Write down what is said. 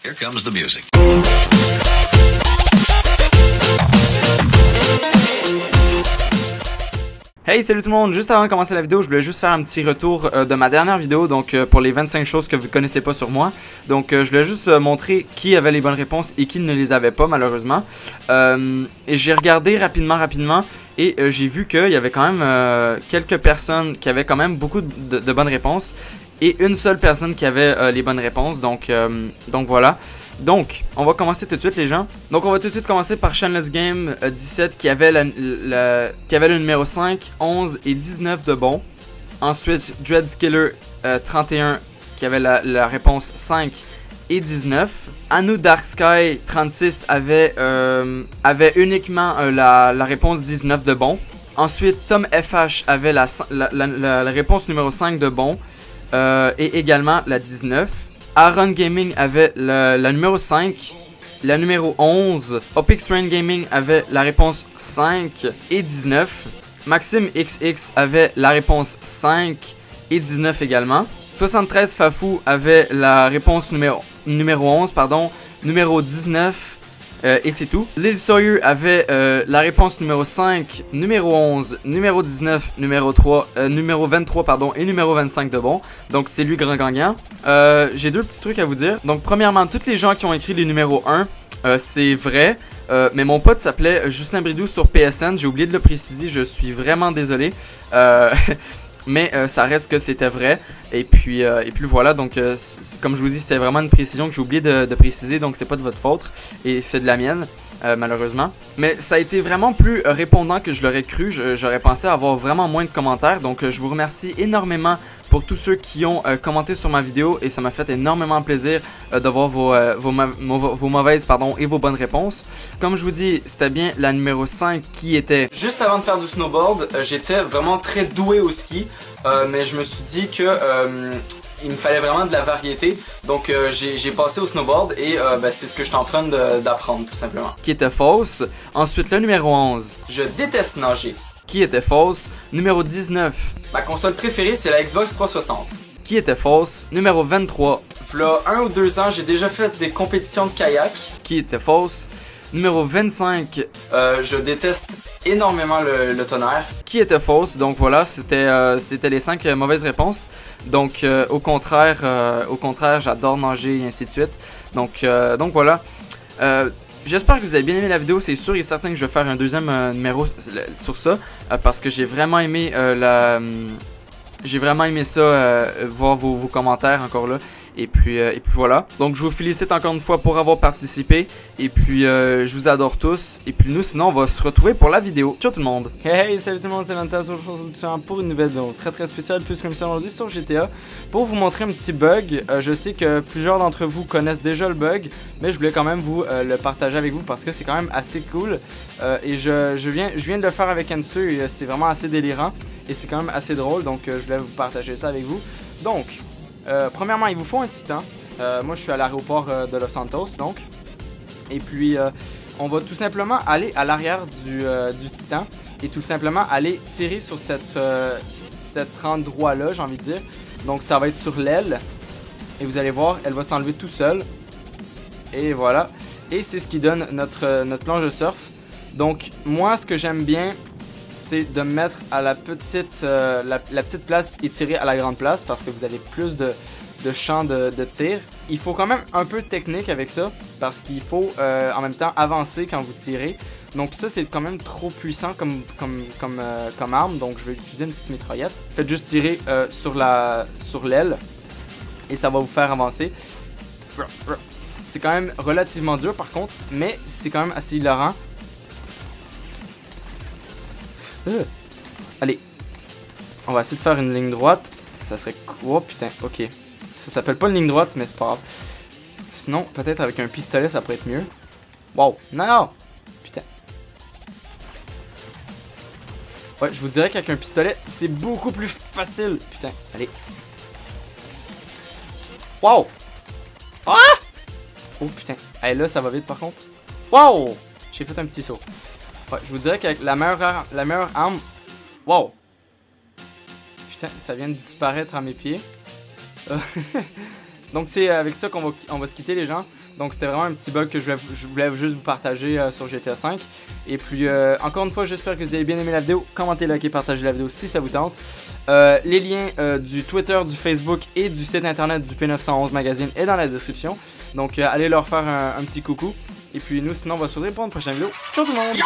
Here comes the music. Hey, salut tout le monde! Juste avant de commencer la vidéo, je voulais juste faire un petit retour de ma dernière vidéo, donc pour les 25 choses que vous ne connaissez pas sur moi. Donc je voulais juste montrer qui avait les bonnes réponses et qui ne les avait pas malheureusement. Et j'ai regardé rapidement et j'ai vu qu'il y avait quand même quelques personnes qui avaient quand même beaucoup de bonnes réponses et une seule personne qui avait les bonnes réponses, donc voilà. Donc, on va commencer tout de suite les gens. Donc on va tout de suite commencer par Shanless Game 17 qui avait le numéro 5, 11 et 19 de bon. Ensuite, Dreadskiller 31 qui avait la réponse 5 et 19. Anu Dark Sky 36 avait uniquement la réponse 19 de bon. Ensuite, Tom FH avait la réponse numéro 5 de bon et également la 19. Aaron Gaming avait la numéro 5, la numéro 11. Opix Rain Gaming avait la réponse 5 et 19. Maxime XX avait la réponse 5 et 19 également. 73 Fafou avait la réponse numéro 11, pardon, numéro 19 et c'est tout. Lil Sawyer avait la réponse numéro 5, numéro 11, numéro 19, numéro 23 pardon, et numéro 25 de bon. Donc c'est lui grand gagnant. J'ai deux petits trucs à vous dire. Donc premièrement, tous les gens qui ont écrit les numéros 1, c'est vrai. Mais mon pote s'appelait Justin Bridou sur PSN. J'ai oublié de le préciser, je suis vraiment désolé. Mais ça reste que c'était vrai. Et puis voilà, donc comme je vous dis, c'était vraiment une précision que j'ai oublié de préciser, donc c'est pas de votre faute. Et c'est de la mienne, malheureusement. Mais ça a été vraiment plus répondant que je l'aurais cru. J'aurais pensé avoir vraiment moins de commentaires. Donc je vous remercie énormément pour tous ceux qui ont commenté sur ma vidéo. Et ça m'a fait énormément plaisir de voir vos mauvaises et vos bonnes réponses. Comme je vous dis, c'était bien la numéro 5 qui était... Juste avant de faire du snowboard, j'étais vraiment très doué au ski. Mais je me suis dit que il me fallait vraiment de la variété. Donc j'ai passé au snowboard et c'est ce que je suis en train d'apprendre tout simplement. Qui était fausse. Ensuite le numéro 11. Je déteste nager. Qui était fausse. Numéro 19. Ma console préférée c'est la Xbox 360. Qui était fausse. Numéro 23. V'là 1 ou 2 ans j'ai déjà fait des compétitions de kayak. Qui était fausse. Numéro 25, je déteste énormément le tonnerre. Qui était fausse, donc voilà, c'était les 5 mauvaises réponses. Donc au contraire j'adore nager et ainsi de suite. Donc voilà. J'espère que vous avez bien aimé la vidéo, c'est sûr et certain que je vais faire un deuxième numéro sur ça. Parce que j'ai vraiment aimé voir vos commentaires encore là. Et puis voilà. Donc je vous félicite encore une fois pour avoir participé. Et puis je vous adore tous. Et puis nous sinon on va se retrouver pour la vidéo. Ciao tout le monde. Hey salut tout le monde, c'est Vantas pour une nouvelle vidéo très spéciale plus comme ça aujourd'hui sur GTA. Pour vous montrer un petit bug. Je sais que plusieurs d'entre vous connaissent déjà le bug. Mais je voulais quand même vous le partager avec vous parce que c'est quand même assez cool. Et je viens de le faire avec Enster et c'est vraiment assez délirant. Et c'est quand même assez drôle. Donc je voulais vous partager ça avec vous. Donc... premièrement, il vous faut un titan. Moi, je suis à l'aéroport de Los Santos, donc. Et puis, on va tout simplement aller à l'arrière du titan et tout simplement aller tirer sur cet endroit-là, j'ai envie de dire. Donc, ça va être sur l'aile. Et vous allez voir, elle va s'enlever tout seul. Et voilà. Et c'est ce qui donne notre planche de surf. Donc, moi, ce que j'aime bien... c'est de mettre à la petite place et tirer à la grande place parce que vous avez plus de champ de tir. Il faut quand même un peu de technique avec ça parce qu'il faut en même temps avancer quand vous tirez. Donc ça c'est quand même trop puissant comme arme, donc je vais utiliser une petite mitraillette. Faites juste tirer sur l'aile et ça va vous faire avancer. C'est quand même relativement dur par contre, mais c'est quand même assez hilarant. Allez, on va essayer de faire une ligne droite. Ça serait... Oh putain, ok. Ça s'appelle pas une ligne droite, mais c'est pas grave. Sinon, peut-être avec un pistolet, ça pourrait être mieux. Wow, non! Putain. Ouais, je vous dirais qu'avec un pistolet, c'est beaucoup plus facile. Putain, allez. Wow! Ah! Oh putain. Allez, là, ça va vite par contre. Wow! J'ai fait un petit saut. Ouais, je vous dirais qu'avec la meilleure arme... Wow! Putain, ça vient de disparaître à mes pieds. Donc c'est avec ça qu'on va se quitter les gens. Donc c'était vraiment un petit bug que je voulais juste vous partager sur GTA 5. Et puis encore une fois, j'espère que vous avez bien aimé la vidéo. Commentez, likez, partagez la vidéo si ça vous tente. Les liens du Twitter, du Facebook et du site internet du P911 Magazine est dans la description. Donc allez leur faire un petit coucou. Et puis nous sinon on va se retrouver pour une prochaine vidéo. Ciao tout le monde!